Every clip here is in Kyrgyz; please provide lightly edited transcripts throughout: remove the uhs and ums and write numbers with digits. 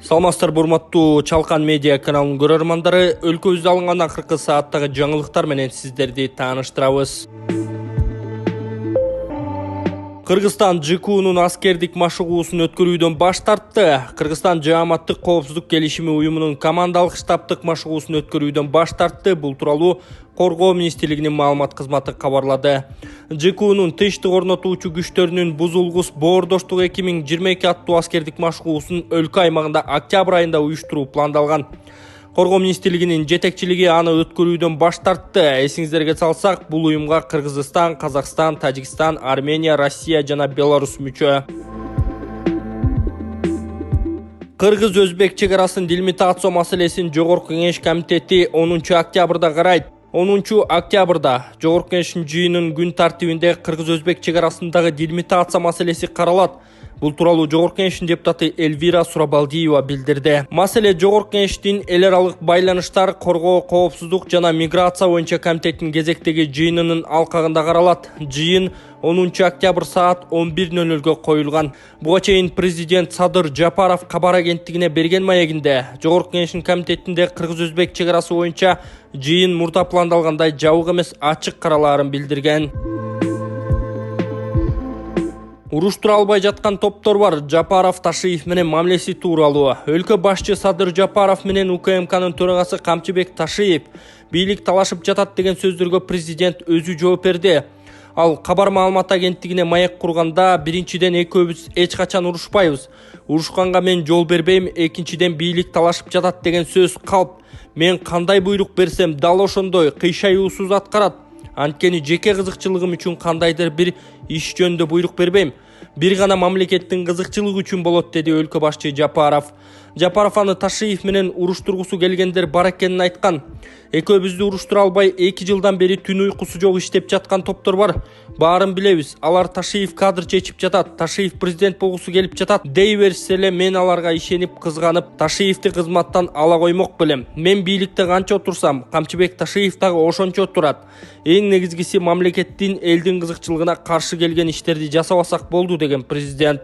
Саламатсыздар, урматтуу Чалкан медиа каналынын көрөрмандары, өлкөбүздө алынган акыркы сааттагы жаңылыктар менен сиздерди тааныштырабыз. Кыргызстан ЖКУнун аскердик машыгуусун өткөрүүдөн баш тартты. Кыргызстан Жааматтык коопсуздук келишими уюмунун командалык штабтык машыгуусун өткөрүүдөн баш тартты. Бул тууралуу Коргоо министрлигинин маалымат кызматы кабарлады. ЖКУнун тынчтык орнотуучу күчтөрүнүн бузулгус боордоштук 2022 аттуу аскердик машыгуусун өлкө аймагында октябрь айында уюштуруу пландалган. Коргоо министрлигинин жетекчилиги аны өткөрүүдөн баш тартты. Эсиңиздерге салсак, бул уюмга Кыргызстан, Казакстан, Тажикстан, Армения, Россия жана Беларусь мүчө. Кыргыз-өзбек чек арасын делимитацио маселесин Жогорку Кеңеш комитети 10 октябрда карайт. 10 октябрда Жогорку Кеңештин жыйынынын күн тартибинде Кыргыз-өзбек чек арасындагы делимитация маселеси каралат. Бул тууралуу Жогорку Кеңештин депутаты Эльвира Сурабалдиева билдирди. Маселе Жогорку Кеңештин эл аралык байланыштар, коргоо, коопсуздук жана миграция боюнча комитеттин кезектеги жыйынынын алкагында каралат. Жыйын 10 октябрь саат 11:00 коюлган. Буга чейин президент Садыр Жапаров кабар агенттигине берген маегинде Жогорку Кеңештин комитетинде Кыргыз-өзбек чек арасы боюнча жыйын мурда пландалгандай жабык эмес ачык каралаарын билдирген. Уруштура албай жаткан топтор бар. Жапаров Ташиев менен мамилеси тууралуу. Өлкө башчы Садыр Жапаров менен УКМКнын төрагасы Камчыбек Ташиев бийлик талашып жатат деген сөздөргө президент өзү жооп берди. Ал кабар маалымат агенттигине маек курганда, биринчиден экөөбүз эч качан урушпайбыз. Урушканга мен жол бербейм, экинчиден бийлик талашып жатат деген сөз калп. Мен кандай буйрук берсем дал ошондой кыйшаюусуз аткарат. Анткени жеке кызыкчылыгым үчүн кандайдыр бир иш жөнүндө буйрук бербейм. Бир гана мамлекеттин кызыкчылыгы үчүн болот, деди өлкө башчы Жапаров. Жапаров аны Ташиев менен уруштургусу келгендер бар экенин айткан. Экөөбүздү уруштура албай 2 жылдан бери түн уйкусу жок иштеп жаткан топтор бар. Баарын билебиз. Алар Ташиев кадр чечип жатат, Ташиев президент болгусу келип жатат. Дей берсе эле мен аларга ишенип кызганып, Ташиевти кызматтан ала коймок белем. Мен бийликте канча отурсам, Камчыбек Ташиев дагы ошончо отурат. Эң негизгиси мамлекеттин элдин кызыкчылыгына каршы келген иштерди жасабасак болду, деген президент.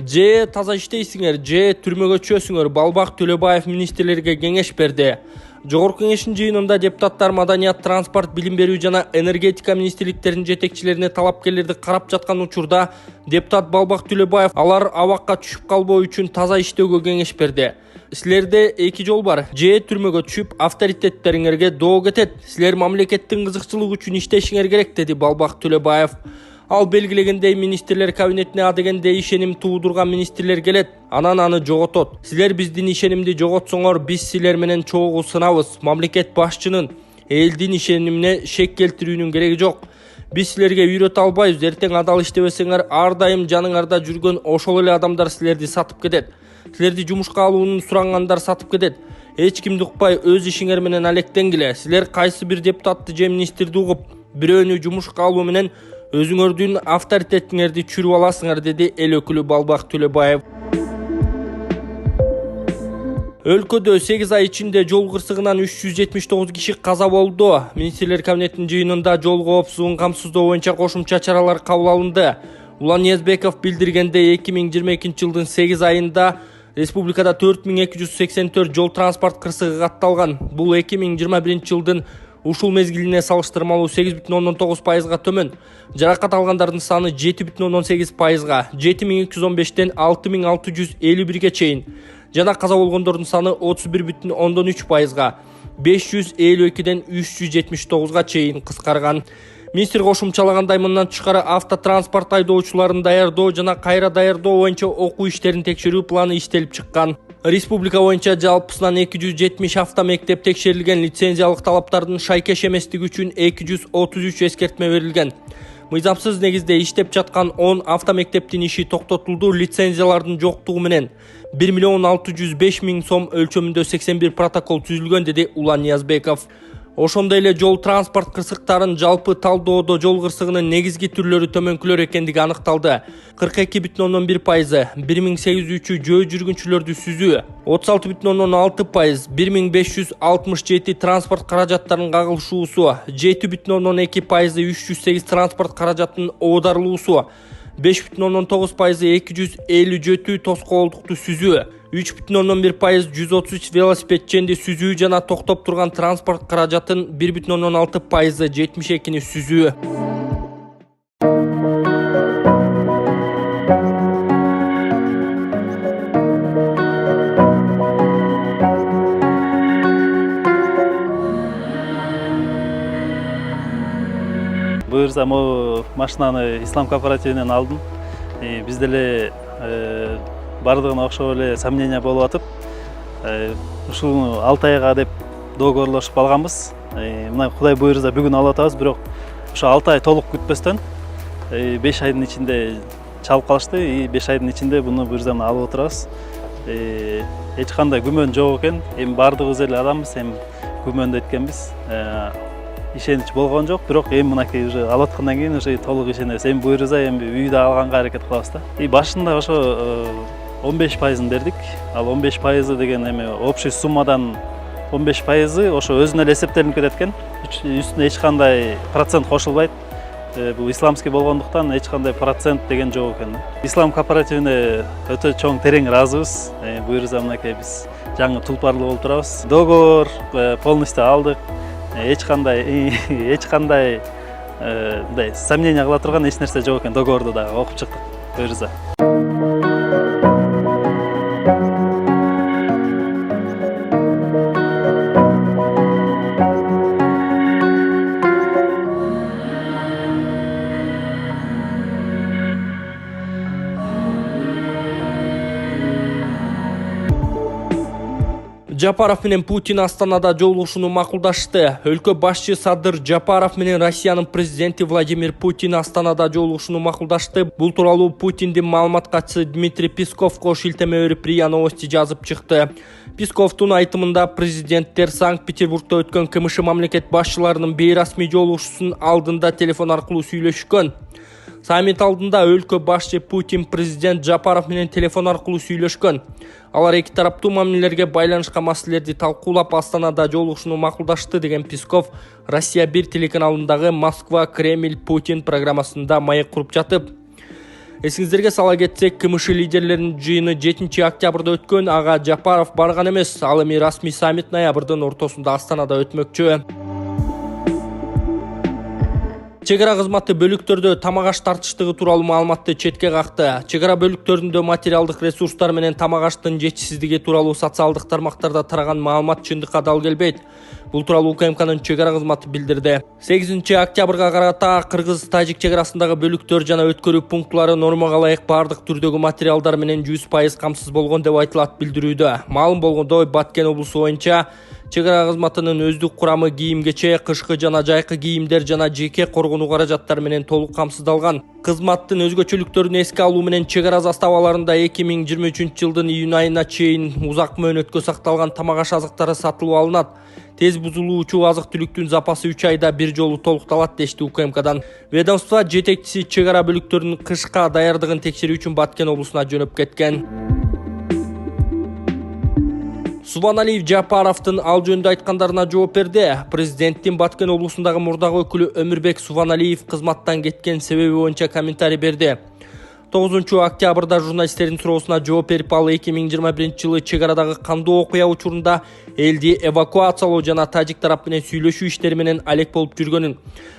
Же таза иштейсиңер, же түрмөгө чөсүңөр. Балбак Төлөбаев министрлерге кеңеш берди. Жогорку Кеңештин жыйынында депутаттар маданият, транспорт, билим берүү жана энергетика министрликтеринин жетекчилерине талапкерлерди карап жаткан учурда депутат Балбак Төлөбаев алар абакка түшүп калбоо үчүн таза иштөөгө кеңеш берди. Силерде 2 жол бар. Же түрмөгө түшүп авторитеттериңерге доо кетет. Силер мамлекеттин кызыкчылыгы үчүн иштешиңер керек, деди Балбак Төлөбаев. Ал белгилегендей министрлер кабинетине адегенде ишеним туудурган министрлер келет, анан аны жоготот. Силер биздин ишенимди жоготсоңор, биз силер менен чогуу сынабыз. Мамлекет башчынын элдин ишенимине шек келтирүүнүн кереги жок. Биз силерге үйрөтө албайбыз. Эртең адал иштебесеңер, ар дайым жаныңарда жүргөн ошол эле адамдар силерди сатып кетет. Силерди жумушка алуунун сурангандар сатып кетет. Эч кимди укпай өз ишиңер менен алектенгиле. Силер кайсы бир депутатты же министрди угуп, бирөөнү жумушка алуу менен өзүңөрдүн авторитетиңерди чүрүп аласыңар, деди эл өкүлү Балбак Төлөбаев. Өлкөдө 8 ай ичинде жол кырсыгынан 379 киши каза болду. Министрлер кабинетинин жыйынында жол коопсуздугун камсыздоо боюнча кошумча чаралар кабыл алынды. Улан Ниязбеков билдиргендей, 2022 жылдын 8 айында республикада 4284 жол транспорт кырсыгы катталган. Бул 2021 жылдын ушул мезгилине салыштырмалуу 8,9%га төмөн. Жаракат алгандардын саны 7,8%га, 7215тен 6651ге чейин. Жана каза болгондордун саны 31,3%га, 552ден 379га чейин кыскарган. Министр кошумчалагандай, мындан тышкары автотранспорт айдоочуларын даярдоо жана кайра даярдоо боюнча окуу иштерин текшерүү планы иштелип чыккан. Республика боюнча жалпысынан 270 автомектеп текшерилген, лицензиялык талаптардын шайкеш эместиги үчүн 233 эскертме берилген. Мыйзамсыз негизде иштеп жаткан 10 автомектептин иши токтотулду. Лицензиялардын жоктугу менен 1,605,000 сом өлчөмүндө 81 протокол түзүлгөн, деди Улан Ниязбеков. Ошондой эле жол транспорт кырсыктарын жалпы талдоодо жол кырсыгынын негизги түрлөрү төмөнкүлөр экендиги аныкталды. 42,1%, 1803 жөө жүргүнчүлөрдү сүзүү, 36,6%, 1567 транспорт каражаттарынын кагылышуусу, 7,2%, 308 транспорт каражатынын оодарылуусу, 5,9% 257 тоскоолдукту сүзүү, 3,1% 133 велосипедченди сүзүү жана токтоп турган транспорт каражатын 1,6% 72 сүзүү. Буюрса, могу машинаны Ислам кооперативинен алдым. Биз деле бардыгына окшоп эле сомнение болуп атып, ушуну 6 айга деп договорлошуп алганбыз. Мына Кудай буйрса бүгүн алып атабыз, бирок ошо 6 ай толук күтпөстөн 5 айдын ичинде чалып калышты. 5 айдын ичинде буну буйрса алып отурабыз. Эч кандай күмөн жок экен. Эми бардыгыбыз эле адамбыз, эми күмөндө эткенбиз. Ишенич болгон жок, бирок эми мынакей уже алып аткандан кийин уже толук ишенебиз. Эми буйрса эми үйдө алганга аракет кылабыз да. Башында ошо 15%ын бердик. Ал 15% деген эми общий суммадан 15% ошо өзүнө эле эсептелинип кетет экен. Үстүнө эч кандай процент кошулбайт. Бул исламский болгондуктан эч кандай процент деген жок экен. Ислам кооперативине өтө чоң терең ыраазыбыз. Буйрса мынакей биз жаңы тулпарлуу болуп турабыз. Договор полностью алдык. Эч кандай мындай сомнение кыла турган эч нерсе жок экен. Договорду да окуп чыктык. Буйрса. Жапаров менен Путин Астанада жолугушууну макулдашты. Өлкө башчы Садыр Жапаров менен Россиянын президенти Владимир Путин Астанада жолугушууну макулдашты. Бул тууралуу Путиндин маалымат катчысы Дмитрий Песковго шилтеме берип РИА Новости жазып чыкты. Песковдун айтымында президенттер Санкт-Петербургда өткөн КМШ мамлекет башчыларынын бейрасмий жолугушуусунун алдында телефон аркылуу сүйлөшкөн. Саммит алдында өлкө башчы Путин президент Жапаров менен телефон аркылуу сүйлөшкөн. Алар эки тараптуу мамилелерге байланышкан маселелерди талкуулап Астанада жолугушууну макулдашты деген Песков Россия 1 телеканалындагы Москва Кремль Путин программасында маек куруп жатып. Эсиңиздерге сала кетсек, КМШ лидерлеринин жыйыны 7 октябрда өткөн. Ага Жапаров барган эмес. Ал эми расмий саммит ноябрдын ортосунда Астанада өтмөкчү. Чек ара кызматы бөлүктөрдө тамак аш тартыштыгы тууралуу маалыматты четке какты. Чек ара бөлүктөрүндө материалдык ресурстар менен тамак аштын жетишсиздиги тууралуу социалдык тармактарда тараган маалымат чындыкка дал келбейт. Бул тууралуу УКМКнын чек ара кызматы билдирди. 8 октябрга карата кыргыз-тажик чек арасындагы бөлүктөр жана өткөрүү пунктлары нормага ылайык бардык түрдөгү материалдар менен 100% камсыз болгон деп айтылат билдирүүдө. Маалым болгондой, Баткен облусу боюнча чек ара кызматынын өздүк курамы кийим-кечек, кышкы жана жайкы кийимдер жана жеке коргонуу каражаттары менен толук камсыздалган. Кызматтын өзгөчөлүктөрүн эске алуу менен чек ара заставаларында 2023-жылдын июнь айына чейин узак мөөнөткө сакталган тамак аш азыктары сатылып алынат. Тез бузулуучу азык-түлүктүн запасы 3 айда бир жолу толукталат дешти УКМКдан. Ведомство жетекчиси чек ара бөлүктөрүнүн кышка даярдыгын текшерүү үчүн Баткен облусуна жөнөп кеткен. Субаналиев Жапаровдун ал жөнүндө айткандарына жооп берди. Президенттин Баткен облусундагы мурдагы өкүлү Өмүрбек Субаналиев кызматтан кеткен себеби боюнча комментарий берди. 9 октябрда журналисттердин суроосуна жооп берип, ал 2021-жылы чек арадагы кандуу окуя учурунда элди эвакуациялоо жана тажик тарап менен сүйлөшүү иштери менен алек болуп жүргөнүн,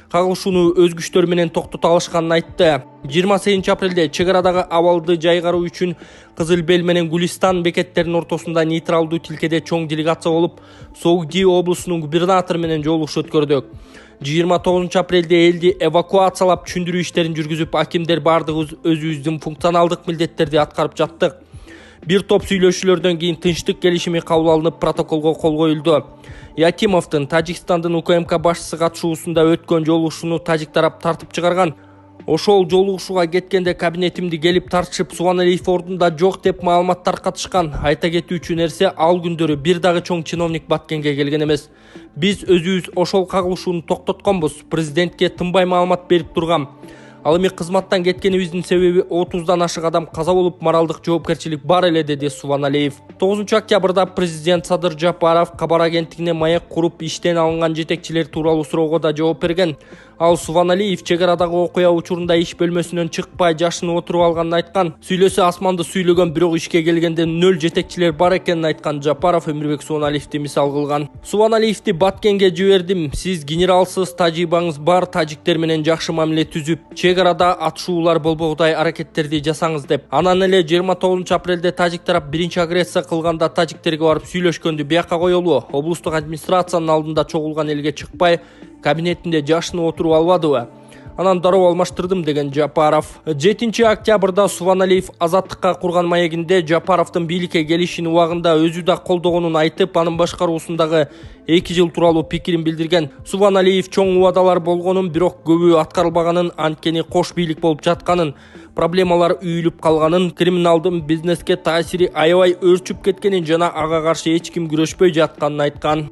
кагылышууну өз күчтөрү менен токтото алышканын айтты. 28 апрелде чек арадагы абалды жайгаруу үчүн Кызыл Бел менен Гулистан бекеттеринин ортосунда нейтралдуу тилкеде чоң делегация болуп, Согди облусунун губернатору менен жолугуш өткөрдүк. 29 апрелде элди эвакуациялап түшүндүрүү иштерин жүргүзүп, акимдер бардыгыбыз өзүбүздүн функционалдык милдеттерди аткарып жаттык. Бир топ сүйлөшүүлөрдөн кийин тынчтык келишими кабыл алынып, протоколго кол коюлду. Якимовдун Тажикстандын УКМК башчысы катышуусунда өткөн жолугушууну тажик тарап тартып чыгарган. Ошол жолугушууга кеткенде кабинетимди келип тартышып, Субаналиев ордунда жок деп маалымат таркатышкан. Айта кетүүчү нерсе, ал күндөрү бир дагы чоң чиновник Баткенге келген эмес. Биз өзүбүз ошол кагылышууну токтотконбуз. Президентке тынбай маалымат берип тургам. Ал эми кызматтан кеткенибиздин себеби 30дан ашык адам каза болуп, моралдык жоопкерчилик бар эле, деди Субаналиев. 9-октябрда президент Садыр Жапаров кабар агенттигине маек куруп иштен алынган жетекчилер тууралуу суроого да жооп берген. Ал Субаналиев чек арадагы окуя учурунда иш бөлмөсүнөн чыкпай жашынып отуруп алганын айткан. Сүйлөсө асманды сүйлөгөн, бирок ишке келгенде 0 жетекчилер бар экенин айткан Жапаров Өмүрбек Субаналиевди мисал кылган. Субаналиевди Баткенге жибердим. Сиз генералсыз, тажрыйбаңыз бар, тажиктер менен жакшы мамиле түзүп, чек арада атышуулар болбогудай аракеттерди жасаңыз деп. Анан эле 29-апрелде тажик тарап биринчи агрессия кылганда тажиктерге барып сүйлөшкөндү бияка коелу. Облустук администрациянын алдында чогулган элге чыкпай, кабинетинде жашынып отуруп албадыбы? Анан дароо алмаштырдым, деген Жапаров. 7-октябрда Субаналиев Азаттыкка курган маегинде Жапаровдун бийликке келишин убагында өзү да колдогонун айтып, анын башкаруусундагы 2 жыл тууралуу пикирин билдирген. Субаналиев чоң убадалар болгонун, бирок көбү аткарылбаганын, анткени кош бийлик болуп жатканын, проблемалар үйүлүп калганын, криминалдын бизнеске таасири аябай өрчүп кеткенин жана ага каршы эч ким күрөшпөй жатканын айткан.